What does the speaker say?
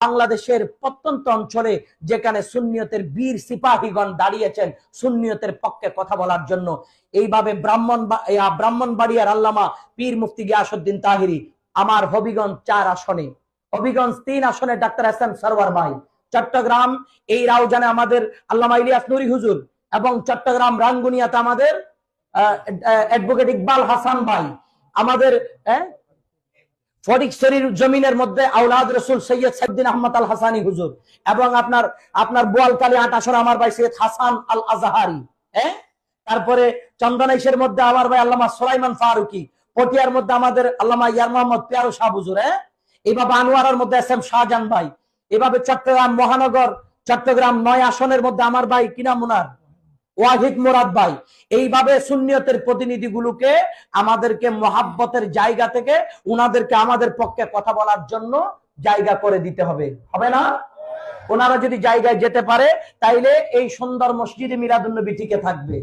বাংলাদেশের প্রত্যন্ত অঞ্চলে যেখানে সুন্নিয়তের বীর সিপাহীগণ দাঁড়িয়েছেন সুন্নিয়তের পক্ষে কথা বলার জন্য, এইভাবে ব্রাহ্মণবাড়িয়ার আল্লামা পীর মুফতি গিয়াসউদ্দিন তাহিরি, আমার হবিগঞ্জ 4 আসনে, হবিগঞ্জ 3 আসনে ডাক্তার এস এম সরওয়ার ভাই, চট্টগ্রাম এই রাউজানে আমাদের আল্লামা ইলিয়াস নুরি হুজুর, এবং চট্টগ্রাম রাঙ্গুনিয়াতে আমাদের অ্যাডভোকেট ইকবাল হাসান ভাই, আমাদের ফটিকছড়ির জমিনের মধ্যে আওলাদ রসুল সৈয়দ সাইফুদ্দিন আহমদ আল হাসানি হুজুর, এবং আপনার বোয়ালকালী 8 আসনে আমার ভাই সৈয়দ হাসান আল আজহারি, তারপরে চন্দনাইশের মধ্যে আমার ভাই আল্লামা সুলাইমান ফারুকি, পটিয়ার মধ্যে আমাদের আল্লামা ইয়ার মোহাম্মদ পিয়ারু শাহ হুজুর, এইভাবে আনোয়ারের মধ্যে এস এম শাহজাহান ভাই, এভাবে চট্টগ্রাম মহানগর চট্টগ্রাম 9 আসনের মধ্যে আমার ভাই কিনা মুনার ওয়াহিদ মুরাদ ভাই, এইভাবে সুন্নিয়তের প্রতিনিধিগুলোকে আমাদেরকে মহাব্বতের জায়গা থেকে উনাদেরকে আমাদের পক্ষে কথা বলার জন্য জায়গা করে দিতে হবে, হবে না? ওনারা যদি জায়গায় যেতে পারে তাইলে এই সুন্দর মসজিদে মিলাদুন্নবী টিকে থাকবে।